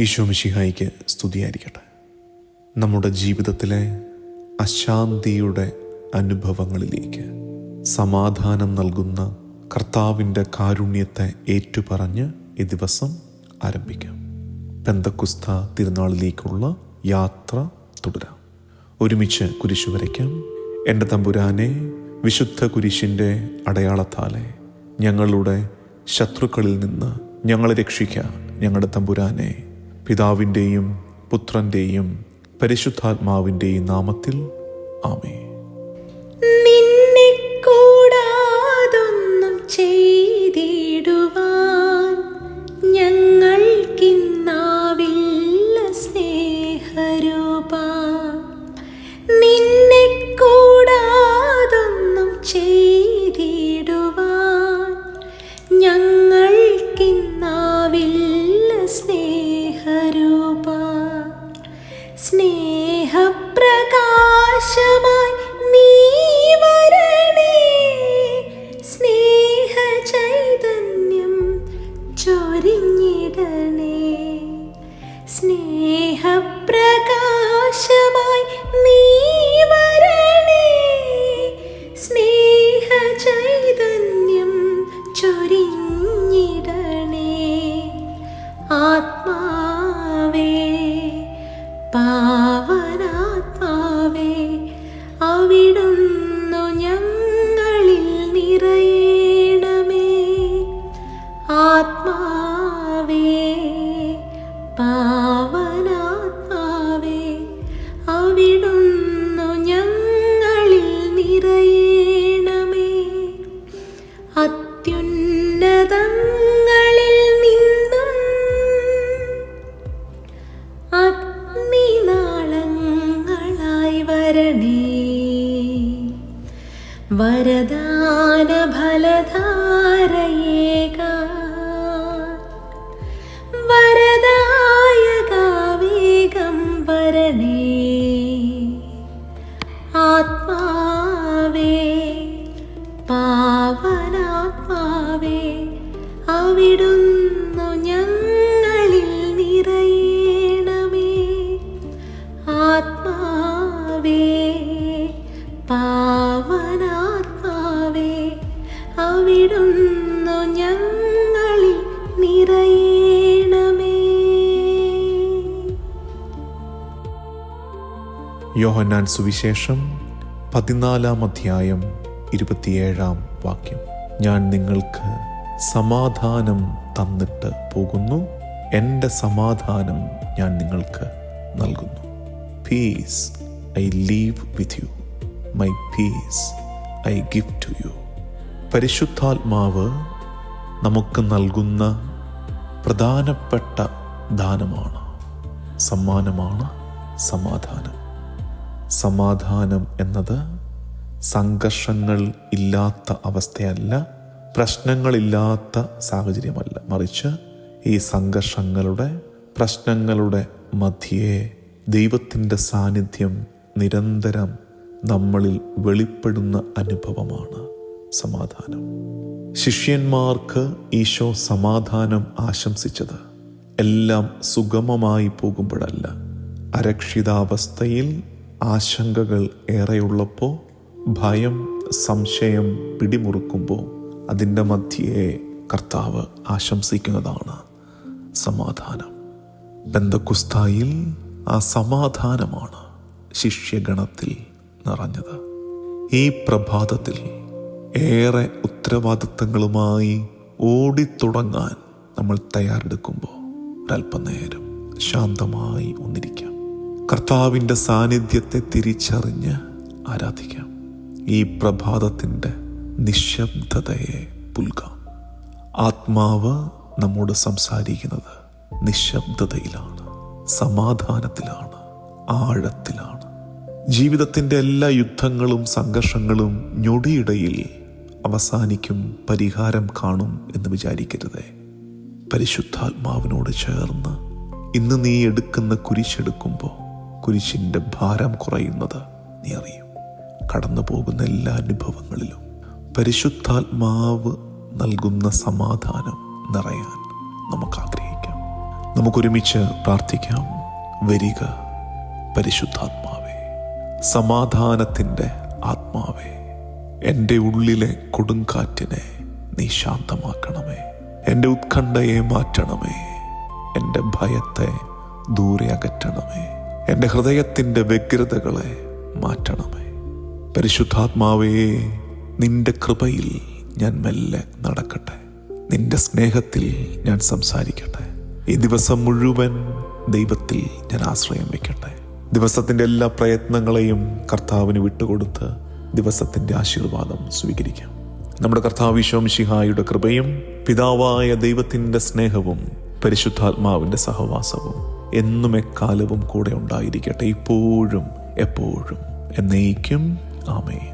ഈശോ മിശിഹായിക്ക് സ്തുതിയായിരിക്കട്ടെ. നമ്മുടെ ജീവിതത്തിലെ അശാന്തിയുടെ അനുഭവങ്ങളിലേക്ക് സമാധാനം നൽകുന്ന കർത്താവിൻ്റെ കാരുണ്യത്തെ ഏറ്റുപറഞ്ഞ് ഈ ദിവസം ആരംഭിക്കാം. പെന്തക്കുസ്ത തിരുനാളിലേക്കുള്ള യാത്ര തുടരാം. ഒരുമിച്ച് കുരിശു വരയ്ക്കാം. എൻ്റെ തമ്പുരാനെ, വിശുദ്ധ കുരിശിൻ്റെ അടയാളത്താലെ ഞങ്ങളുടെ ശത്രുക്കളിൽ നിന്ന് ഞങ്ങളെ രക്ഷിക്കുക. ഞങ്ങളുടെ തമ്പുരാനെ, പിതാവിൻ്റെയും പുത്രൻ്റെയും പരിശുദ്ധാത്മാവിൻ്റെയും നാമത്തിൽ ആമേൻ. നിന്നെ കൂടാതൊന്നും ചെയ്തിടുവാൻ ഞങ്ങൾക്കിന്നാവില്ല സ്നേഹരൂപാ. നിന്നെ കൂടാതൊന്നും ചെയ്തിടുവാൻ ഞങ്ങൾക്കിന്നാവില്ല സ്നേഹരൂപാ. സ്നേഹപ്രകാശമായി നീ വരണേ, സ്നേഹചൈതന്യം ചൊരിഞ്ഞിടണേ. സ്നേഹപ്രകാശമായി നീ വരണേ, സ്നേഹചൈതന്യം ചൊരിഞ്ഞിടണേ. ആത്മാവേ, പാവനാത്മാവേ, അവിടുന്നു ഞങ്ങളിൽ നിറയണമേ. ആത്മാവേ, പാവനാത്മാവേ, അവിടുന്നു ഞങ്ങളിൽ നിറയണമേ. അത്യുന്നതങ്ങളിൽ നിന്നും അഗ്നിനാളങ്ങളായി വരണേ. വരദാന ഫലധാരയേകാൻ വരദായകാ വേഗം വരണേ. ആത്മാവേ, പാവനാത്മാവേ, അവിടുന്നു ഞങ്ങളിൽ നിറയണമേ. ആത്മാവേ, പാവനാത്മാവേ, അവിടുന്നു ഞങ്ങളിൽ നിറയണമേ. യോഹന്നാൻ സുവിശേഷം 14 അധ്യായം 27 ഞാൻ നിങ്ങൾക്ക് സമാധാനം തന്നിട്ട് പോകുന്നു, എൻ്റെ സമാധാനം ഞാൻ നിങ്ങൾക്ക് നൽകുന്നു. Peace I leave with you, my peace I give to you. പരിശുദ്ധാത്മാവ് നമുക്ക് നൽകുന്ന പ്രധാനപ്പെട്ട ദാനമാണ്, സമ്മാനമാണ് സമാധാനം. സമാധാനം എന്നത് സംഘർഷങ്ങൾ ഇല്ലാത്ത അവസ്ഥയല്ല, പ്രശ്നങ്ങളില്ലാത്ത സാഹചര്യമല്ല. മറിച്ച് ഈ സംഘർഷങ്ങളുടെ, പ്രശ്നങ്ങളുടെ മധ്യേ ദൈവത്തിൻ്റെ സാന്നിധ്യം നിരന്തരം നമ്മളിൽ വെളിപ്പെടുന്ന അനുഭവമാണ് സമാധാനം. ശിഷ്യന്മാർക്ക് ഈശോ സമാധാനം ആശംസിച്ചത് എല്ലാം സുഗമമായി പോകുമ്പോഴല്ല, അരക്ഷിതാവസ്ഥയിൽ ആശങ്കകൾ ഏറെയുള്ളപ്പോൾ, ഭയം സംശയം പിടിമുറുക്കുമ്പോൾ അതിൻ്റെ മധ്യേ കർത്താവ് ആശംസിക്കുന്നതാണ് സമാധാനം. പെന്തക്കുസ്തായിൽ ആ സമാധാനമാണ് ശിഷ്യഗണത്തിൽ നിറഞ്ഞത്. ഈ പ്രഭാതത്തിൽ ഏറെ ഉത്തരവാദിത്തങ്ങളുമായി ഓടിത്തുടങ്ങാൻ നമ്മൾ തയ്യാറെടുക്കുമ്പോൾ ഒരല്പനേരം ശാന്തമായി ഒന്നിരിക്കാം. കർത്താവിൻ്റെ സാന്നിധ്യത്തെ തിരിച്ചറിഞ്ഞ് ആരാധിക്കാം. ഈ പ്രഭാതത്തിൻ്റെ നിശബ്ദതയെ പുൽകാം. ആത്മാവ് നമ്മോട് സംസാരിക്കുന്നത് നിശബ്ദതയിലാണ്, സമാധാനത്തിലാണ്, ആഴത്തിലാണ്. ജീവിതത്തിൻ്റെ എല്ലാ യുദ്ധങ്ങളും സംഘർഷങ്ങളും ഞൊടിയിടയിൽ അവസാനിക്കും, പരിഹാരം കാണും എന്ന് വിചാരിക്കരുതേ. പരിശുദ്ധാത്മാവിനോട് ചേർന്ന് ഇന്ന് നീ എടുക്കുന്ന കുരിശെടുക്കുമ്പോൾ കുരിശിൻ്റെ ഭാരം കുറയുന്നത് നീ അറിയും. കടന്നു പോകുന്ന എല്ലാ അനുഭവങ്ങളിലും പരിശുദ്ധാത്മാവ് നൽകുന്ന സമാധാനം നിറയാൻ നമുക്ക് ആഗ്രഹിക്കാം. നമുക്കൊരുമിച്ച് പ്രാർത്ഥിക്കാം. വരിക പരിശുദ്ധാത്മാവേ, സമാധാനത്തിൻ്റെ ആത്മാവേ, എൻ്റെ ഉള്ളിലെ കൊടുങ്കാറ്റിനെ നീ ശാന്തമാക്കണമേ. എൻ്റെ ഉത്കണ്ഠയെ മാറ്റണമേ. എൻ്റെ ഭയത്തെ ദൂരെ അകറ്റണമേ. എൻ്റെ ഹൃദയത്തിൻ്റെ വ്യഗ്രതകളെ മാറ്റണമേ. പരിശുദ്ധാത്മാവേ, നിന്റെ കൃപയിൽ ഞാൻ മെല്ലെ നടക്കട്ടെ. നിന്റെ സ്നേഹത്തിൽ ഞാൻ സംസാരിക്കട്ടെ. ഈ ദിവസം മുഴുവൻ ദൈവത്തിൽ ഞാൻ ആശ്രയം വയ്ക്കട്ടെ. ദിവസത്തിൻ്റെ എല്ലാ പ്രയത്നങ്ങളെയും കർത്താവിന് വിട്ടുകൊടുത്ത് ദിവസത്തിൻ്റെ ആശീർവാദം സ്വീകരിക്കാം. നമ്മുടെ കർത്താവ് ഈശോ മിശിഹായുടെ കൃപയും പിതാവായ ദൈവത്തിൻ്റെ സ്നേഹവും പരിശുദ്ധാത്മാവിൻ്റെ സഹവാസവും എന്നും എക്കാലവും കൂടെ ഉണ്ടായിരിക്കട്ടെ, ഇപ്പോഴും എപ്പോഴും എന്നേക്കും. ആമേൻ.